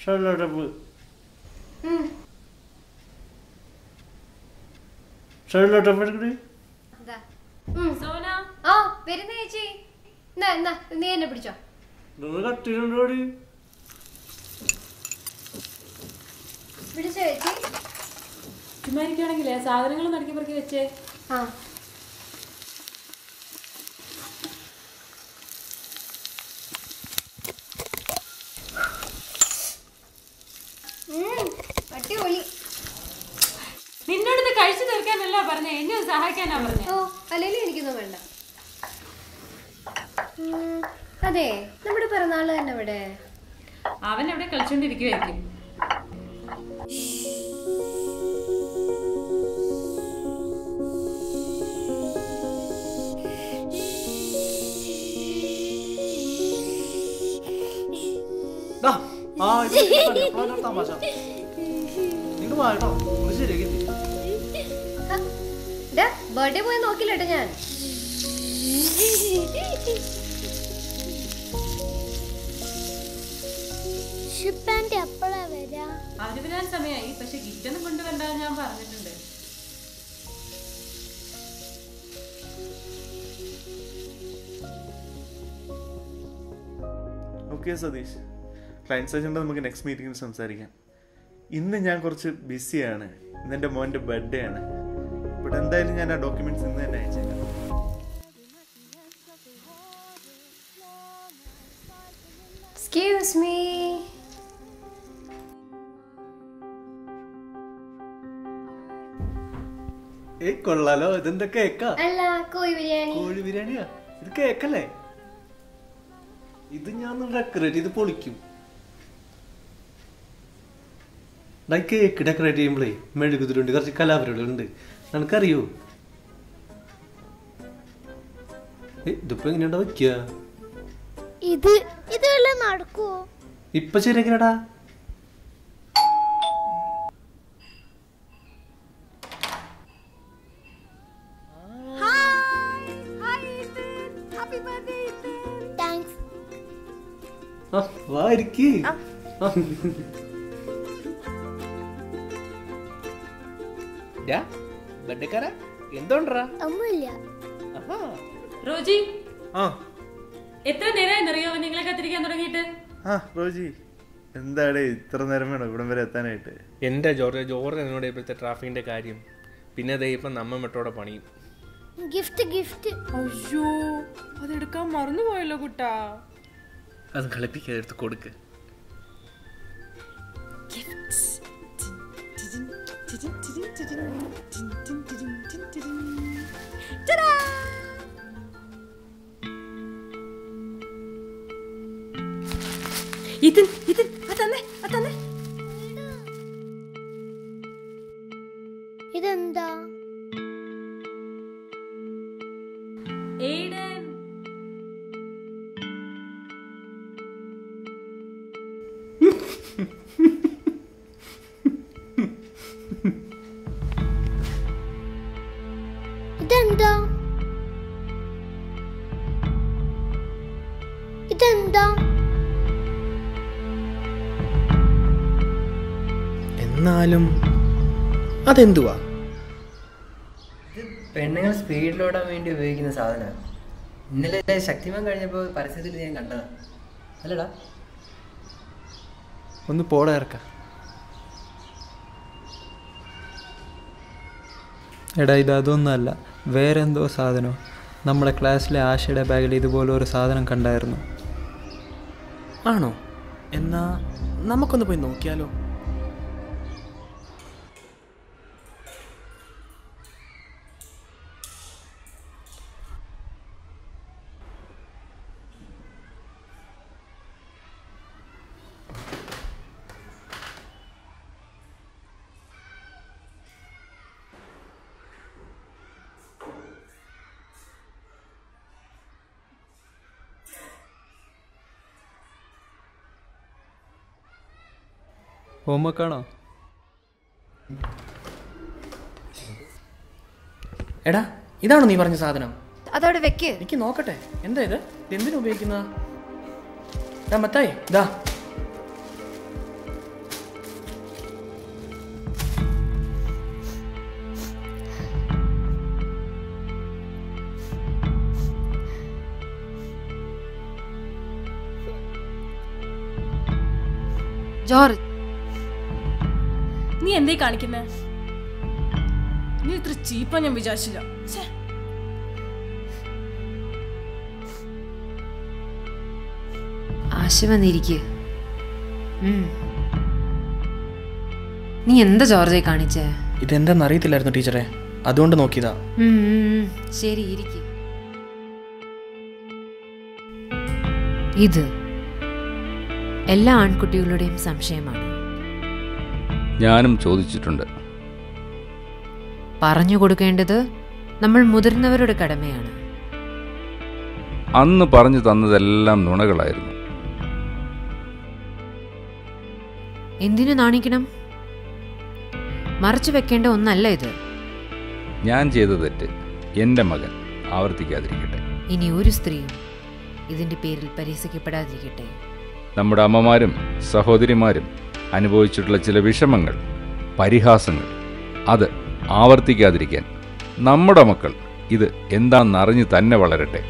ഷർട്ടപ്പ് ഷർട്ടപ്പ് എടുക്കണേ. നീ എന്നെ പിടിച്ചോ. കട്ടിലുണ്ടോടി പിടിച്ചോ ചേച്ചി. ചുമ്മാരിക്കുകയാണെങ്കിലേ സാധനങ്ങൾ നടക്കി പറക്കി വെച്ചേ. ആ അടിപൊളി. നിന്നോട് കഴിച്ചു തീർക്കാനല്ല പറഞ്ഞേ, എന്നെ സഹായിക്കാനാ പറഞ്ഞേ. ഓ അല്ലേലും എനിക്കൊന്നും വേണ്ട. അതെ, നമ്മുടെ പിറന്നാള് തന്നെ ഇവിടെ. അവൻ എവിടെ കളിച്ചോണ്ടിരിക്കുവായിരിക്കും. ബർത്ത്ഡേ പോയി നോക്കില്ലേട്ടോ ഞാൻ. അവര് വരാൻ സമയമായി, പക്ഷെ ഗിഫ്റ്റൊന്നും കൊണ്ടുവരണ്ടെന്ന് ഞാൻ പറഞ്ഞിട്ടുണ്ട്. ഓക്കെ സതീഷ്, ക്ലയൻറ്റ് സെഷൻ്റെ നമുക്ക് നെക്സ്റ്റ് മീറ്റിംഗിൽ സംസാരിക്കാം. ഇന്ന് ഞാൻ കുറച്ച് ബിസിയാണ്. ഇന്നെൻ്റെ മോൻ്റെ ബർത്ത്ഡേ ആണ്. ബട്ട് എന്തായാലും ഞാൻ ആ ഡോക്യുമെന്റ്സ് ഇന്ന് തന്നെ അയച്ചേക്കാം. Excuse me. കൊള്ളാലോ, ഇതെന്താ കേക്കാ? അല്ല, കോഴി ബിരിയാണി. കോഴി ബിരിയാണിയാ? ഇത് കേക്കല്ലേ? ഇത് ഞാൻ ഡെക്കറേറ്റ് ചെയ്ത് പൊളിക്കും. കേക്ക് ഡെക്കറേറ്റ് ചെയ്യുമ്പോഴേ മെഴുകുതിരുണ്ട്, കുറച്ച് കലാപരികളുണ്ട്. നിനക്കറിയോ? ഇതിപ്പോ എങ്ങനെയാ വെക്കുക? ഇതെല്ലാം നടക്കുവോ? ഇപ്പൊ ശരിയാക്കടാ. വായിരിക്കേ. എന്തോണ്ടാ? ഒന്നുമില്ല. റോജി, എത്ര നേരമായെന്നറിയോ നിങ്ങളെ കത്തിരിക്കാൻ തുടങ്ങിയിട്ട്? റോജി, എന്താണ് ഇത്ര നേരം വേണം ഇവിടം വരെ എത്താനായിട്ട്? എൻ്റെ ജോർജ് എന്നോട് ഇപ്പോഴത്തെ ട്രാഫിക്കിന്റെ കാര്യം. പിന്നെ ദേ ഇപ്പം നമ്മ മെട്രോടെ പണിയും. ഗിഫ്റ്റ്. അയ്യോ, അതെടുക്കാൻ മറന്നുപോയല്ലോ കുട്ടാ. അത് കളിപ്പിക്കാതെ എടുത്ത് കൊടുക്ക്. ഇതെന്താ? ഇതെന്താ? എന്നാലും അതെന്തുവാ? പെണ്ണുങ്ങൾ സ്പീഡിലോടാൻ വേണ്ടി ഉപയോഗിക്കുന്ന സാധനമാണ്. ഇന്നലെ ശക്തിമാൻ കഴിഞ്ഞപ്പോൾ പരസ്യത്തിൽ ഞാൻ കണ്ടതാണ്. അല്ലടാ, ഒന്ന് പോടാ ഇറക്ക. എടാ, ഇതൊന്നുമല്ല, വേറെ എന്തോ സാധനം. നമ്മുടെ ക്ലാസ്സിലെ ആശയുടെ ബാഗിൽ ഇതുപോലെ ഒരു സാധനം കണ്ടായിരുന്നു. ആണോ? എന്നാ നമുക്കൊന്ന് പോയി നോക്കിയാലോ? ഹോംവർക്കാണോ? എടാ, ഇതാണോ നീ പറഞ്ഞ സാധനം? അതവിടെ വെക്ക്. എനിക്ക് നോക്കട്ടെ. എന്താ ഇത്? എന്തിനു ഉപയോഗിക്കുന്നതാ? മത്തായി, ഇതാ ജോർജ്, നീ എന്തേ കാണിക്കുന്നേ? നീ ഇത്ര ചീപ്പാ ഞാൻ വിചാരിച്ചില്ല. ആശ വന്നിരിക്കുക. നീ എന്താ ജോർജെ കാണിച്ചേ? ഇതെന്താന്ന് അറിയത്തില്ലായിരുന്നു ടീച്ചറെ, അതുകൊണ്ട് നോക്കിയതാ. ശരി, ഇരിക്കുക. ഇത് എല്ലാ ആൺകുട്ടികളുടെയും സംശയമാണ്. ഞാനും ചോദിച്ചിട്ടുണ്ട്. പറഞ്ഞു കൊടുക്കേണ്ടത് നമ്മൾ മുതിർന്നവരുടെ കടമയാണ്. അന്ന് പറഞ്ഞു തന്നതെല്ലാം നുണകളായിരുന്നു. എന്തിനു നാണിക്കണം? മറച്ചു വെക്കേണ്ട ഒന്നല്ല ഇത്. ഞാൻ ചെയ്ത തെറ്റ് എൻ്റെ മകൻ ആവർത്തിക്കാതിരിക്കട്ടെ. ഇനി ഒരു സ്ത്രീയും ഇതിന്റെ പേരിൽ പരിഹസിക്കപ്പെടാതിരിക്കട്ടെ. നമ്മുടെ അമ്മമാരും സഹോദരിമാരും അനുഭവിച്ചിട്ടുള്ള ചില വിഷമങ്ങൾ, പരിഹാസങ്ങൾ, അത് ആവർത്തിക്കാതിരിക്കാൻ നമ്മുടെ മക്കൾ ഇത് എന്താണെന്നറിഞ്ഞ് തന്നെ വളരട്ടെ.